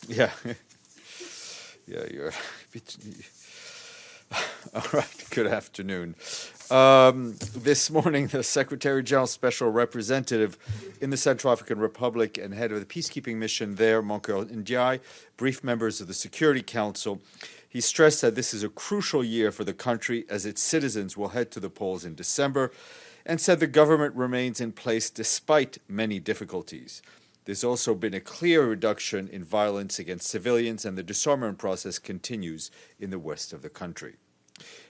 Yeah. Yeah, you're... All right, good afternoon. This morning, the Secretary General Special Representative in the Central African Republic and head of the Peacekeeping Mission there, Mankeur Ndiaye, briefed members of the Security Council. He stressed that this is a crucial year for the country as its citizens will head to the polls in December, and said the government remains in place despite many difficulties. There's also been a clear reduction in violence against civilians, and the disarmament process continues in the west of the country.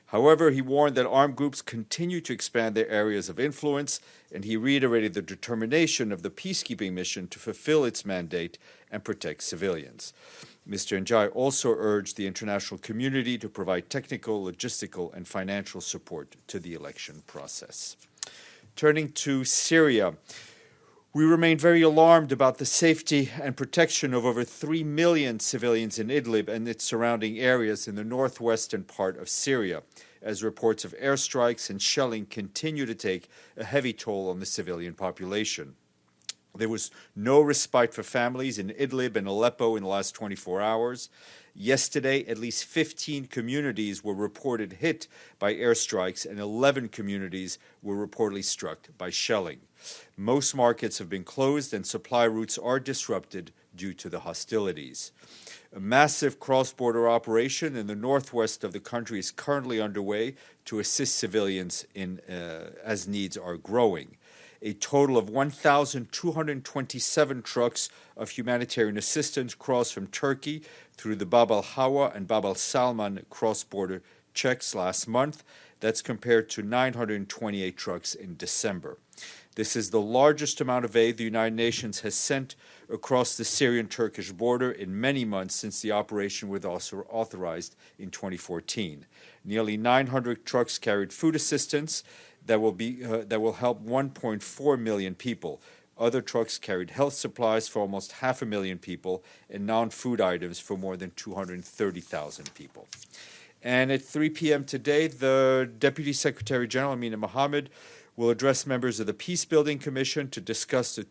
However, he warned that armed groups continue to expand their areas of influence, and he reiterated the determination of the peacekeeping mission to fulfill its mandate and protect civilians. Mr. Ndiaye also urged the international community to provide technical, logistical, and financial support to the election process. Turning to Syria, we remain very alarmed about the safety and protection of over 3 million civilians in Idlib and its surrounding areas in the northwestern part of Syria, as reports of airstrikes and shelling continue to take a heavy toll on the civilian population. There was no respite for families in Idlib and Aleppo in the last 24 hours. Yesterday, at least 15 communities were reported hit by airstrikes, and 11 communities were reportedly struck by shelling. Most markets have been closed, and supply routes are disrupted due to the hostilities. A massive cross-border operation in the northwest of the country is currently underway to assist civilians as needs are growing. A total of 1,227 trucks of humanitarian assistance crossed from Turkey through the Bab al-Hawa and Bab al-Salman cross-border checks last month. That's compared to 928 trucks in December. This is the largest amount of aid the United Nations has sent across the Syrian-Turkish border in many months since the operation was also authorized in 2014. Nearly 900 trucks carried food assistance that will help 1.4 million people. Other trucks carried health supplies for almost 500,000 people and non-food items for more than 230,000 people. And at 3 p.m. today, the Deputy Secretary General, Amina Mohammed, will address members of the Peacebuilding Commission to discuss the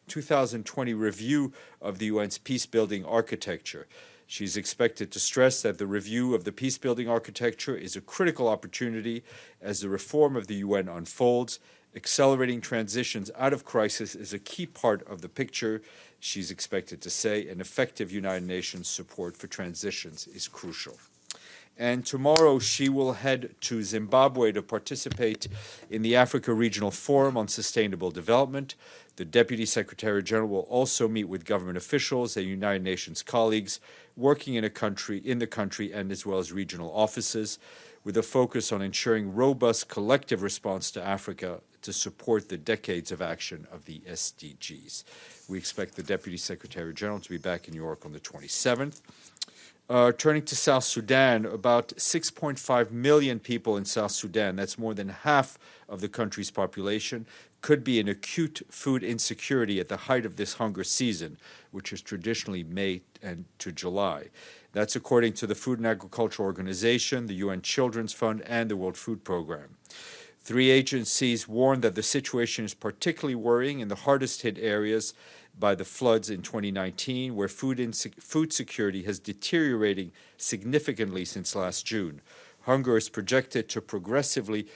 2020 review of the UN's peacebuilding architecture. She's expected to stress that the review of the peacebuilding architecture is a critical opportunity as the reform of the UN unfolds. Accelerating transitions out of crisis is a key part of the picture, she's expected to say, and effective United Nations support for transitions is crucial. And tomorrow she will head to Zimbabwe to participate in the Africa Regional Forum on Sustainable Development. The Deputy Secretary General will also meet with government officials and United Nations colleagues working in the country and as well as regional offices, with a focus on ensuring robust collective response to Africa to support the decades of action of the SDGs. We expect the Deputy Secretary General to be back in New York on the 27th. Turning to South Sudan, about 6.5 million people in South Sudan, that's more than half of the country's population, could be in acute food insecurity at the height of this hunger season, which is traditionally May and to July. That's according to the Food and Agriculture Organization, the UN Children's Fund, and the World Food Program. 3 agencies warn that the situation is particularly worrying in the hardest hit areas by the floods in 2019, where food security has deteriorated significantly since last June. Hunger is projected to progressively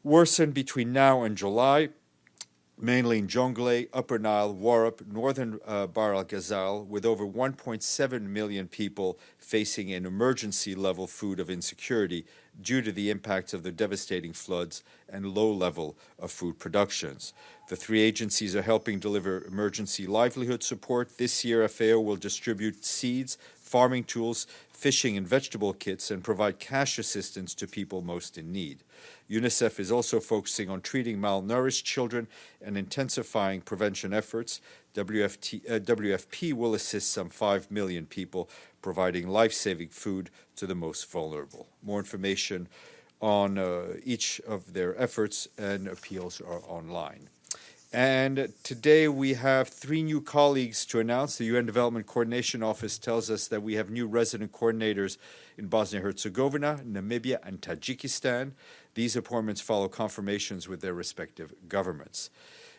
worsen between now and July, mainly in Jonglei, Upper Nile, Warrap, northern Bahr el-Ghazal, with over 1.7 million people facing an emergency-level food of insecurity due to the impacts of the devastating floods and low level of food productions. The 3 agencies are helping deliver emergency livelihood support. This year, FAO will distribute seeds, farming tools, fishing and vegetable kits, and provide cash assistance to people most in need. UNICEF is also focusing on treating malnourished children and intensifying prevention efforts. WFP will assist some 5 million people, providing life-saving food to the most vulnerable. More information on each of their efforts and appeals are online. And today we have 3 new colleagues to announce. The UN Development Coordination Office tells us that we have new resident coordinators in Bosnia-Herzegovina, Namibia, and Tajikistan. These appointments follow confirmations with their respective governments.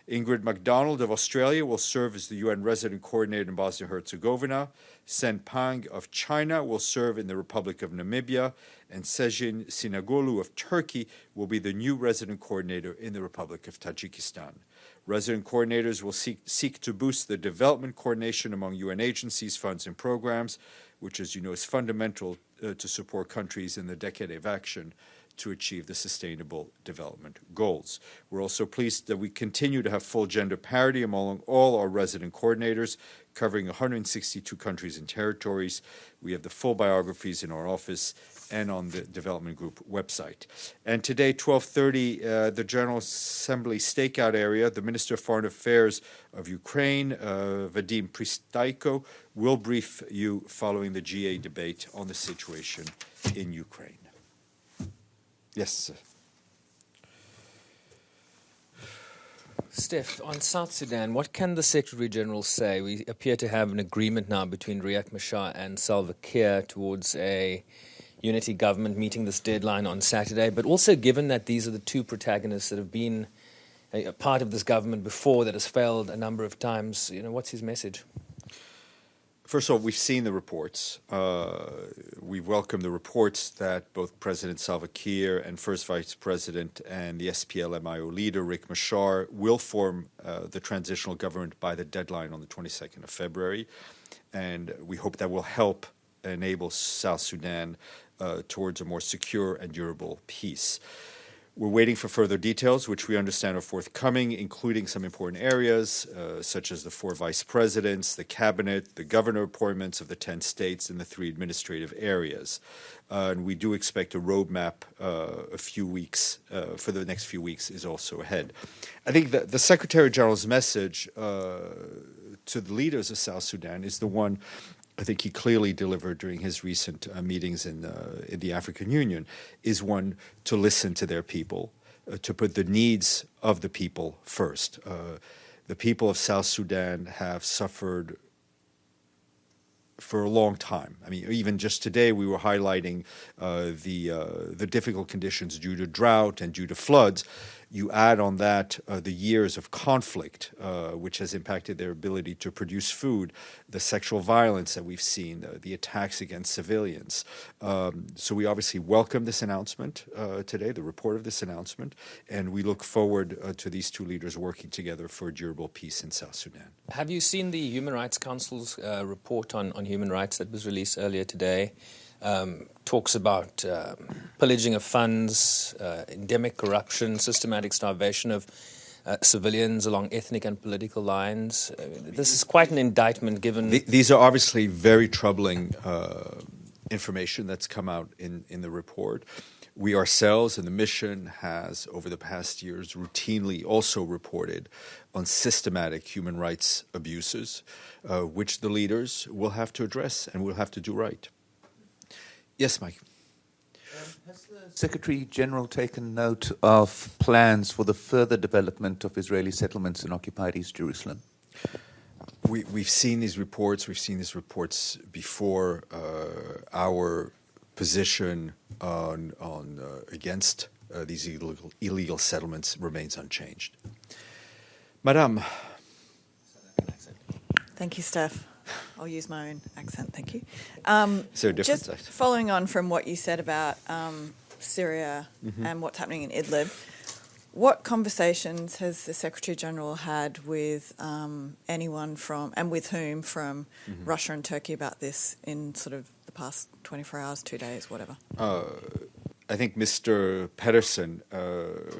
Ingrid MacDonald of Australia will serve as the UN Resident Coordinator in Bosnia-Herzegovina. Sen Pang of China will serve in the Republic of Namibia. And Sejin Sinagolu of Turkey will be the new Resident Coordinator in the Republic of Tajikistan. Resident coordinators will seek to boost the development coordination among UN agencies, funds, and programs, which, as you know, is fundamental to support countries in the decade of action to achieve the Sustainable Development Goals. We're also pleased that we continue to have full gender parity among all our resident coordinators, covering 162 countries and territories. We have the full biographies in our office and on the Development Group website. And today, 12:30, the General Assembly stakeout area, the Minister of Foreign Affairs of Ukraine, Vadim Pristaiko, will brief you following the GA debate on the situation in Ukraine. Yes. Steph, on South Sudan, what can the Secretary General say? We appear to have an agreement now between Riek Machar and Salva Kiir towards a unity government meeting this deadline on Saturday, but also given that these are the two protagonists that have been a part of this government before that has failed a number of times, what's his message? First of all, we've seen the reports. We've welcomed the reports that both President Salva Kiir and First Vice President and the SPLM-IO leader, Riek Machar, will form the transitional government by the deadline on the 22nd of February. And we hope that will help enable South Sudan towards a more secure and durable peace. We're waiting for further details, which we understand are forthcoming, including some important areas, such as the 4 vice presidents, the cabinet, the governor appointments of the 10 states, and the 3 administrative areas. And we do expect a roadmap a few weeks, for the next few weeks, is also ahead. I think the Secretary General's message to the leaders of South Sudan is the one I think he clearly delivered during his recent meetings in the African Union, is one to listen to their people, to put the needs of the people first. The people of South Sudan have suffered for a long time. I mean, even just today we were highlighting the difficult conditions due to drought and due to floods. You add on that the years of conflict, which has impacted their ability to produce food, the sexual violence that we've seen, the attacks against civilians. So we obviously welcome this announcement today, the report of this announcement, and we look forward to these two leaders working together for a durable peace in South Sudan. Have you seen the Human Rights Council's report on human rights that was released earlier today? Talks about pillaging of funds, endemic corruption, systematic starvation of civilians along ethnic and political lines. This is quite an indictment given... These are obviously very troubling information that's come out in the report. We ourselves and the mission has, over the past years, routinely also reported on systematic human rights abuses, which the leaders will have to address and will have to do right. Yes, Mike. Has the Secretary General taken note of plans for the further development of Israeli settlements in occupied East Jerusalem? We've seen these reports. We've seen these reports before. Our position against these illegal settlements remains unchanged. Madame. Thank you, Steph. I'll use my own accent, thank you. Is there a difference? Just following on from what you said about Syria and what's happening in Idlib, what conversations has the Secretary-General had with anyone from, and with whom from Russia and Turkey about this in sort of the past 24 hours, 2 days, whatever? I think Mr. Pedersen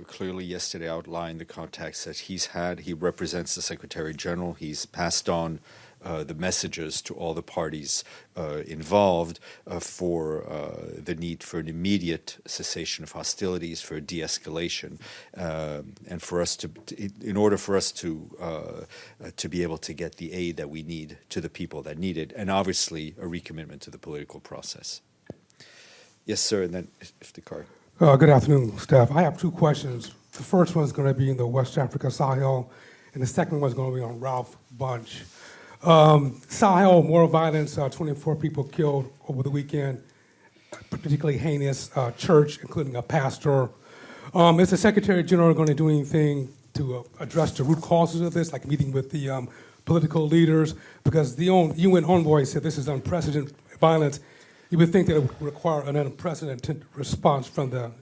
clearly yesterday outlined the contacts that he's had. He represents the Secretary-General. He's passed on the messages to all the parties involved for the need for an immediate cessation of hostilities, for de-escalation, and for us in order for us to be able to get the aid that we need to the people that need it, and obviously a recommitment to the political process. Yes, sir, and then Iftikhar. Good afternoon, staff. I have 2 questions. The first one is going to be in the West Africa Sahel, and the second one is going to be on Ralph Bunche. Sahel, more violence, 24 people killed over the weekend, particularly heinous, church, including a pastor. Is the Secretary General going to do anything to address the root causes of this, like meeting with the political leaders? Because the UN envoy said this is unprecedented violence. You would think that it would require an unprecedented response from the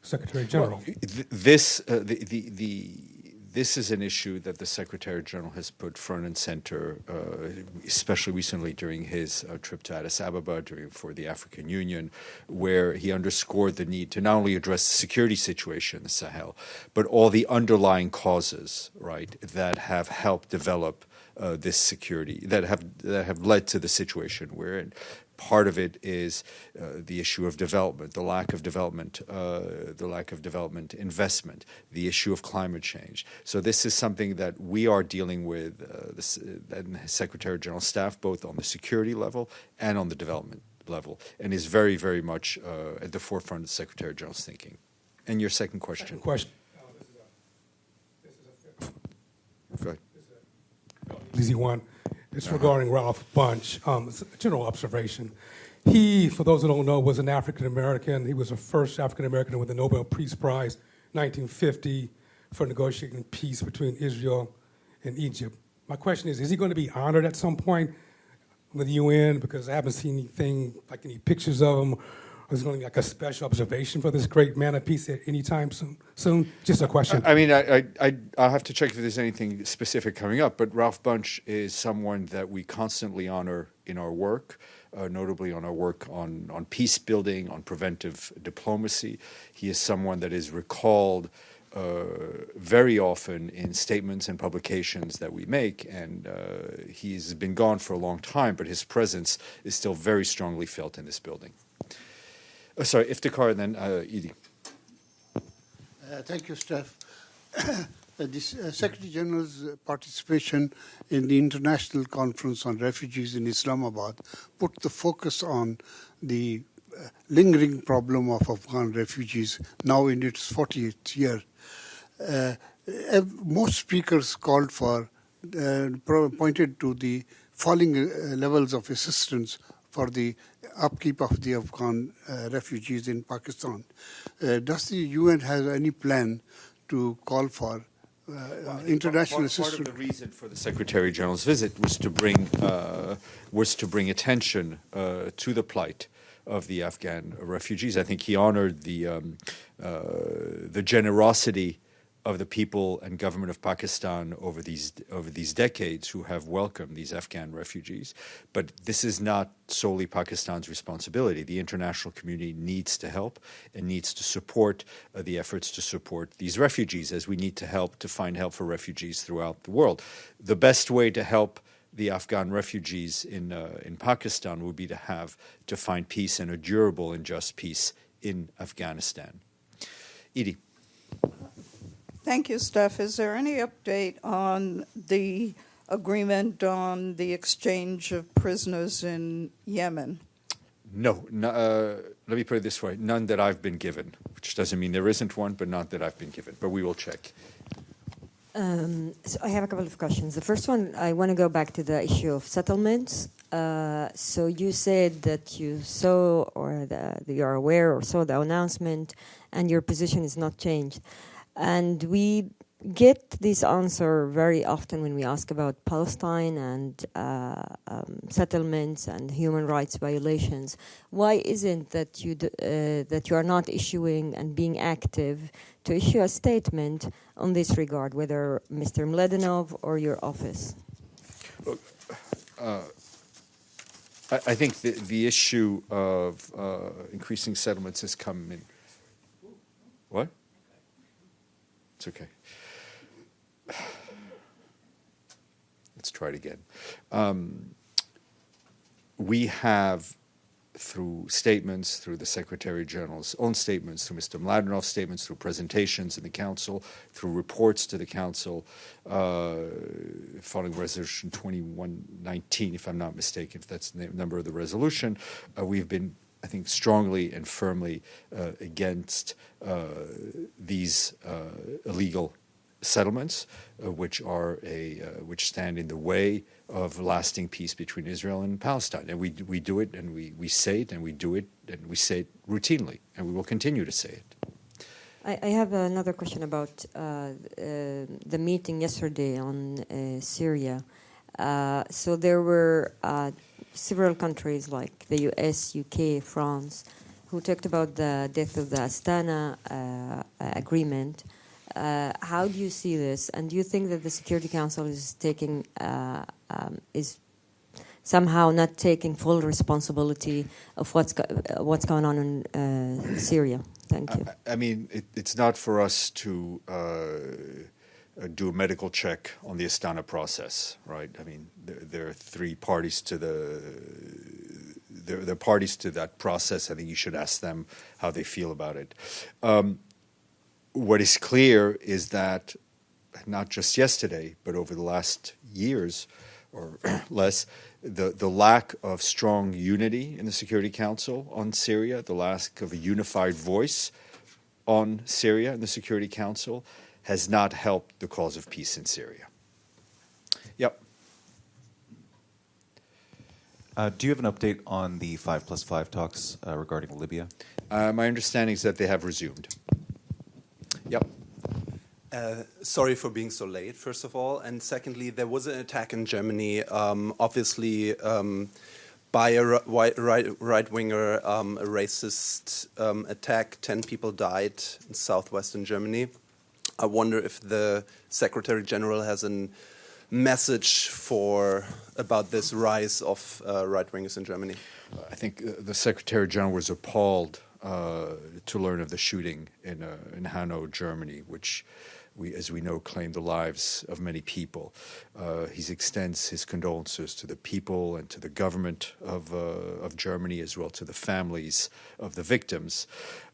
Secretary General. Well, this is an issue that the Secretary General has put front and center, especially recently during his trip to Addis Ababa for the African Union, where he underscored the need to not only address the security situation in the Sahel, but all the underlying causes, right, that have helped develop this security, that have led to the situation we're in. Part of it is the issue of development, the lack of development investment, the issue of climate change. So this is something that we are dealing with, the Secretary General's staff, both on the security level and on the development level, and is very, very much at the forefront of the Secretary General's thinking. And your second question? Second question. Go ahead. Easy one. It's regarding Ralph Bunche. It's a general observation. He, for those who don't know, was an African-American. He was the first African-American to win the Nobel Peace Prize, 1950, for negotiating peace between Israel and Egypt. My question is he going to be honored at some point with the UN? Because I haven't seen anything, like any pictures of him. Or is it going to be like a special observation for this great man of peace at any time soon? Just a question. I mean, I'll have to check if there's anything specific coming up, but Ralph Bunche is someone that we constantly honor in our work, notably on our work on peace building, on preventive diplomacy. He is someone that is recalled very often in statements and publications that we make, and he's been gone for a long time, but his presence is still very strongly felt in this building. Sorry, Iftikhar, and then Edie. Thank you, Steph. The Secretary General's participation in the International Conference on Refugees in Islamabad put the focus on the lingering problem of Afghan refugees, now in its 40th year. Most speakers called for, pointed to the falling levels of assistance for the upkeep of the Afghan refugees in Pakistan. Does the UN have any plan to call for international assistance? Part of the reason for the Secretary General's visit was to bring attention to the plight of the Afghan refugees. I think he honored the generosity of the people and government of Pakistan over these decades who have welcomed these Afghan refugees. But this is not solely Pakistan's responsibility. The international community needs to help and needs to support the efforts to support these refugees, as we need to find help for refugees throughout the world. The best way to help the Afghan refugees in Pakistan would be to find peace, and a durable and just peace in Afghanistan. Edie. Thank you, Steph. Is there any update on the agreement on the exchange of prisoners in Yemen? No. Let me put it this way. None that I've been given, which doesn't mean there isn't one, but not that I've been given. But we will check. So I have a couple of questions. The first one, I want to go back to the issue of settlements. So you said that you saw, or that you are aware or saw the announcement, and your position is not changed. And we get this answer very often when we ask about Palestine and settlements and human rights violations. Why isn't that you are not issuing and being active to issue a statement on this regard, whether Mr. Mladenov or your office? Look, I think the issue of increasing settlements has come in. What? It's okay. Let's try it again. We have, through statements, through the Secretary General's own statements, through Mr. Mladenov's statements, through presentations in the Council, through reports to the Council, following Resolution 2119, if I'm not mistaken, if that's the number of the resolution, we've been, I think, strongly and firmly against these illegal settlements, which stand in the way of lasting peace between Israel and Palestine. And we do it, and we say it, and we do it, and we say it routinely, and we will continue to say it. I have another question about the meeting yesterday on Syria. So there were several countries like the US, UK, France, who talked about the death of the Astana agreement. How do you see this? And do you think that the Security Council is taking is somehow not taking full responsibility of what's going on in Syria? Thank you. I mean, it's not for us to do a medical check on the Astana process, right? I mean, there are three parties to the parties to that process. I think you should ask them how they feel about it. What is clear is that not just yesterday, but over the last years or less, the lack of strong unity in the Security Council on Syria, the lack of a unified voice on Syria in the Security Council has not helped the cause of peace in Syria. Yep. Do you have an update on the 5+5 talks regarding Libya? My understanding is that they have resumed. Yep. Sorry for being so late, first of all. And secondly, there was an attack in Germany, obviously by a right-winger, a racist attack. 10 people died in southwestern Germany. I wonder if the Secretary General has a message about this rise of right-wingers in Germany. I think the Secretary General was appalled to learn of the shooting in Hanau, Germany, which, as we know, claimed the lives of many people. He extends his condolences to the people and to the government of Germany, as well to the families of the victims.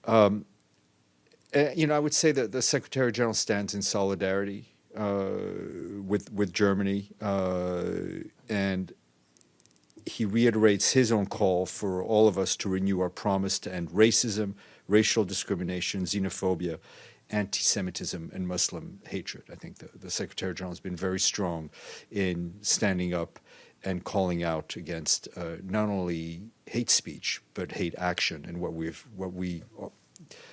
I would say that the Secretary General stands in solidarity with Germany, and he reiterates his own call for all of us to renew our promise to end racism, racial discrimination, xenophobia, anti-Semitism, and Muslim hatred. I think the Secretary General has been very strong in standing up and calling out against not only hate speech but hate action, and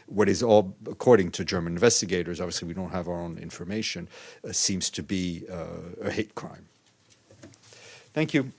what is all, according to German investigators, obviously we don't have our own information, seems to be a hate crime. Thank you.